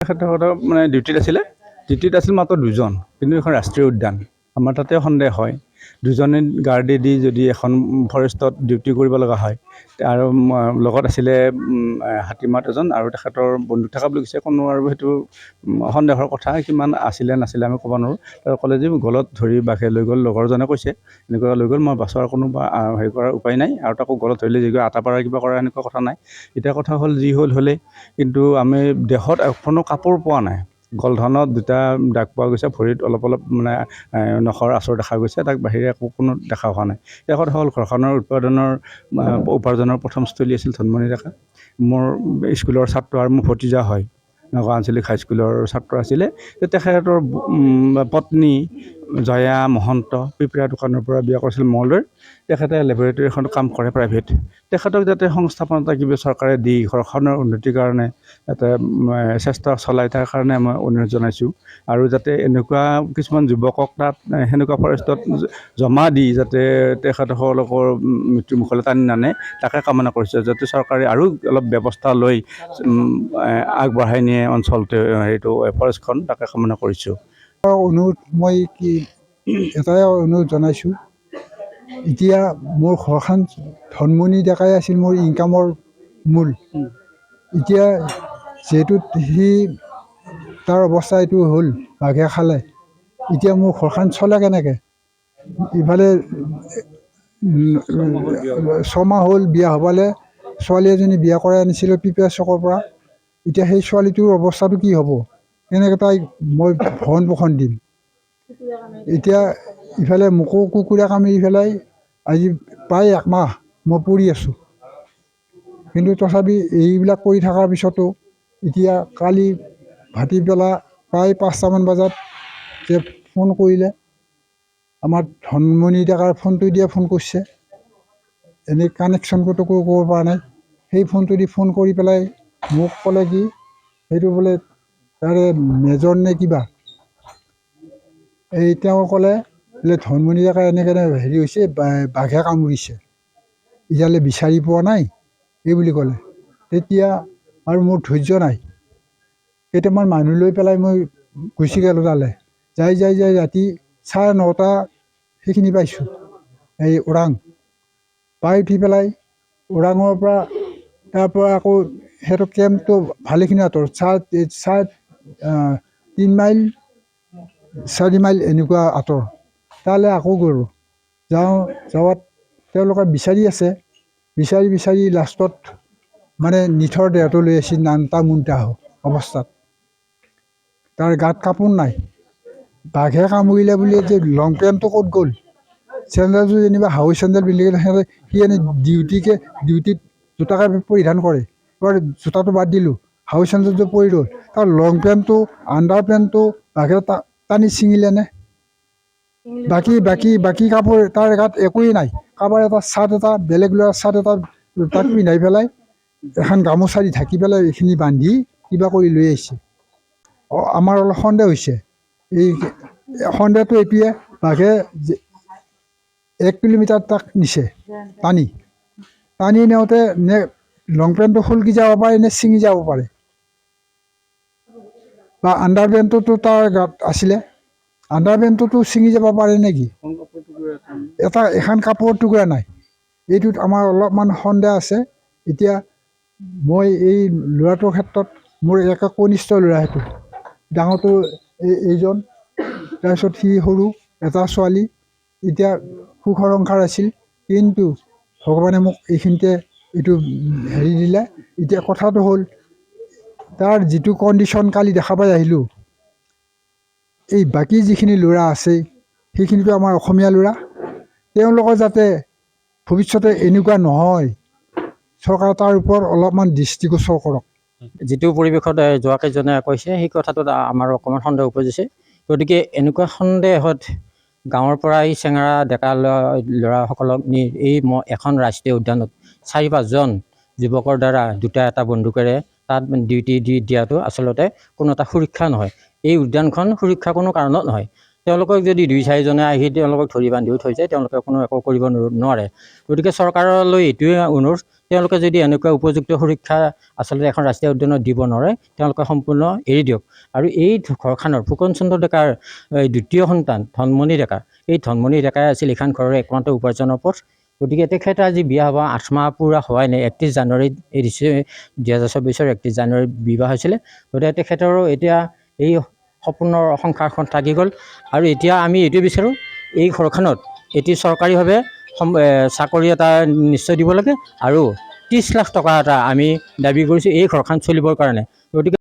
তেখেতৰ মানে ডিউটিত আছিল মাত্ৰ দুজন, কিন্তু এখন ৰাষ্ট্ৰীয় উদ্যান আমাৰ তাতে সন্দেহ হয় দুজনে গাৰ্ডে দি যদি এখন ফৰেষ্টত ডিউটি কৰিব লগা হয় আৰু লগত আছিলে হাতীমাত এজন আৰু তেখেতৰ বন্দুক থকা বুলি কৈছে কোনো আৰু সেইটো সন্দেহৰ কথা কিমান আছিলে নাছিলে আমি ক'ব নোৱাৰোঁ। তেওঁ ক'লে যে গলত ধৰি বাঘে লৈ গ'ল, লগৰজনে কৈছে এনেকুৱা লৈ গ'ল, মই বাছৰ কোনো হেৰি কৰাৰ উপায় নাই আৰু তাকো গলত ধৰিলে যি আটা পাৰা কিবা কৰা এনেকুৱা কথা নাই। এতিয়া কথা হ'ল যি হ'লে কিন্তু আমি দেহত এখনো কাপোৰ পোৱা নাই। গলধনত দুটা দাগ পোৱা গৈছে, ভৰিত অলপ মানে নখৰ আচৰ দেখা গৈছে, তাক বাহিৰে একো কোনো দেখা হোৱা নাই। এই কথা হ'ল ঘৰখনৰ উপাৰ্জনৰ প্ৰথমস্থলী আছিল ধনমণি ডেকা। মোৰ স্কুলৰ ছাত্ৰ আৰু মোৰ ভতিজা হয়, নগাঁও আঞ্চলিক হাইস্কুলৰ ছাত্ৰ আছিলে। তেখেতৰ পত্নী জয়া মহন্ত পিপৰা দোকানৰ পৰা বিয়া কৰিছিল মঙলদৈৰ। তেখেতে লেবৰেটৰী এখনত কাম কৰে প্ৰাইভেট। তেখেতক যাতে সংস্থাপন এটা কিবা চৰকাৰে দি ঘৰখনৰ উন্নতিৰ কাৰণে এটা চেষ্টা চলাই, তাৰ কাৰণে মই অনুৰোধ জনাইছোঁ। আৰু যাতে এনেকুৱা কিছুমান যুৱকক তাত সেনেকুৱা ফৰেষ্টত জমা দি যাতে তেখেতসকলৰ মৃত্যুমুখলৈ টানি নানে, তাকে কামনা কৰিছোঁ। যাতে চৰকাৰে আৰু অলপ ব্যৱস্থা লৈ আগবঢ়াই নিয়ে অঞ্চলটো, সেইটো ফৰেষ্টখন, তাকে কামনা কৰিছোঁ। অনুৰোধ মই এটাই অনুৰোধ জনাইছোঁ, এতিয়া মোৰ ঘৰখন ধনমণি ডেকাই আছিল মোৰ ইনকামৰ মূল। এতিয়া যিহেতু তাৰ অৱস্থা এইটো হ'ল, বাঘে খালে, এতিয়া মোৰ ঘৰখন চলে কেনেকৈ? ইফালে 6 মাহ হ'ল বিয়া হ'বলৈ, ছোৱালী এজনী বিয়া কৰাই আনিছিলোঁ পিপৰা চকৰ পৰা। এতিয়া সেই ছোৱালীটোৰ অৱস্থাটো কি হ'ব? কেনেকৈ তাইক মই ভৰণ পোষণ দিম? এতিয়া ইফালে মোকো কুকুৰে কামুৰি পেলাই আজি প্ৰায় 1 মাহ মই পৰি আছোঁ। কিন্তু তথাপি এইবিলাক কৰি থকাৰ পিছতো এতিয়া কালি ভাটিবেলা প্ৰায় 5টামান বজাত যে ফোন কৰিলে, আমাৰ ধনমণি ডেকাৰ ফোনটো দিয়ে ফোন কৰিছে, এনেই কানেকশ্যন ক'তো কৰিব পৰা নাই। সেই ফোনটো দি ফোন কৰি পেলাই মোক ক'লে কি সেইটো বোলে তাৰে মেজৰ নে কিবা, তেওঁ ক'লে বোলে ধনমণি ডেকাৰ এনেকৈ হেৰি হৈছে, বাঘে কামুৰিছে, এতিয়ালৈ বিচাৰি পোৱা নাই, এই বুলি ক'লে। তেতিয়া আৰু মোৰ ধৈৰ্য নাই, কেইটামান মানুহ লৈ পেলাই মই গুচি গ'লোঁ তালৈ। যাই ৰাতি 9:30 সেইখিনি পাইছোঁ, এই ওৰাং পাই উঠি পেলাই ওৰাঙৰ পৰা তাৰপৰা আকৌ সেইটো কেম্পটো ভালেখিনি আঁতৰ, 3 মাইল 4 মাইল এনেকুৱা আঁতৰ। তালৈ আকৌ গ'লোঁ, যাৱাত তেওঁলোকে বিচাৰি আছে, বিচাৰি লাষ্টত মানে নিথৰ দেহটো লৈ আহিছিল নানটা মুনটা অৱস্থাত। তাৰ গাত কাপোৰ নাই। বাঘে কামুৰিলে বুলি যে লং পেণ্টটো ক'ত গ'ল? চেণ্ডেলযোৰ যেনিবা হাৱৈ চেণ্ডেল পিন্ধি সি এনে ডিউটিত জোতাকে পৰিধান কৰে, এবাৰ জোতাটো বাদ দিলোঁ, হাৱৈ চেণ্ডেলযোৰ পৰি ৰ'ল। তাৰ লং পেণ্টটো আণ্ডাৰ পেণ্টটো বাঘে টানি ছিঙিলেনে? বাকী কাপোৰ তাৰ গাত একোৱেই নাই। কাৰোবাৰ এটা চাৰ্ট এটা বেলেগ ল'ৰাৰ চাৰ্ট এটা তাক পিন্ধাই পেলাই এখন গামোচা দি ঢাকি পেলাই এইখিনি বান্ধি কিবা কৰি লৈ আহিছে। আমাৰ অলপ সন্দেহ হৈছে। এই সন্দেহটো এইটোৱে, বাঘে 1 কিলোমিটাৰ তাক নিছে টানি নিওঁতে নে লং পেণ্টটো খুলকি যাব পাৰে নে ছিঙি যাব পাৰে, বা আণ্ডাৰ পেণ্টটোতো তাৰ গাত আছিলে, আণ্ডাৰ পেণ্টটোতো ছিঙি যাব পাৰে নেকি? এখন কাপোৰৰ টুকুৰা নাই। এইটোত আমাৰ অলপমান সন্দেহ আছে। এতিয়া মই এই ল'ৰাটোৰ ক্ষেত্ৰত মোৰ একে কনিষ্ঠ ল'ৰা, সেইটো ডাঙৰটো এইজন, তাৰপিছত সি সৰু এটা ছোৱালী। এতিয়া সুখৰ সংসাৰ আছিল, কিন্তু ভগৱানে মোক এইখিনিতে এইটো হেৰি দিলে। এতিয়া কথাটো হ'ল, তাৰ যিটো কণ্ডিশ্যন কালি দেখা পাই আহিলোঁ, এই বাকী যিখিনি ল'ৰা আছে সেইখিনিতো আমাৰ অসমীয়া ল'ৰা, তেওঁলোকৰ যাতে ভৱিষ্যতে এনেকুৱা নহয়, চৰকাৰে তাৰ ওপৰত অলপমান দৃষ্টিগোচৰ কৰক। যিটো পৰিৱেশত যোৱাকেইজনে কৈছে সেই কথাটোত আমাৰ অকণমান সন্দেহ উপজিছে। গতিকে এনেকুৱা সন্দেহত গাঁৱৰ পৰা এই চেঙাৰা ডেকা ল'ৰাসকলক নি এখন ৰাষ্ট্ৰীয় উদ্যানত 4-5জন যুৱকৰ দ্বাৰা 2টা বন্দুকেৰে তাত ডিউটি দি দিয়াটো আচলতে কোনো এটা সুৰক্ষা নহয়। এই উদ্যানখন সুৰক্ষা কোনো কাৰণত নহয়। তেওঁলোকক যদি 2-4জনে আহি তেওঁলোকক ধৰি বান্ধিও থৈ যায়, তেওঁলোকে কোনো একো কৰিব নোৱাৰে। গতিকে চৰকাৰলৈ এইটোৱে অনুৰোধ, তেওঁলোকে যদি এনেকুৱা উপযুক্ত সুৰক্ষা আচলতে এখন ৰাষ্ট্ৰীয় উদ্যানত দিব নোৱাৰে, তেওঁলোকে সম্পূৰ্ণ এৰি দিয়ক। আৰু এই ঘৰখনৰ ফুকন চন্দ্ৰ ডেকাৰ দ্বিতীয় সন্তান ধনমণি ডেকা, এই ধনমণি ডেকাই আছিল এইখন ঘৰৰ একমাত্ৰ উপাৰ্জনৰ পথ। গতিকে তেখেতে আজি বিয়া হ'ব 8 মাহ পূৰা হোৱাই নাই। 31 জানুৱাৰীত 2024 31 জানুৱাৰীত বিবাহ হৈছিলে। গতিকে তেখেতৰো এতিয়া এই সপোনৰ সংসাৰখন থাকি গ'ল। আৰু এতিয়া আমি এইটো বিচাৰোঁ, এই ঘৰখনত এটি চৰকাৰীভাৱে চাকৰি এটা নিশ্চয় দিব লাগে আৰু 30 লাখ টকা এটা আমি দাবী কৰিছোঁ এই ঘৰখন চলিবৰ কাৰণে। গতিকে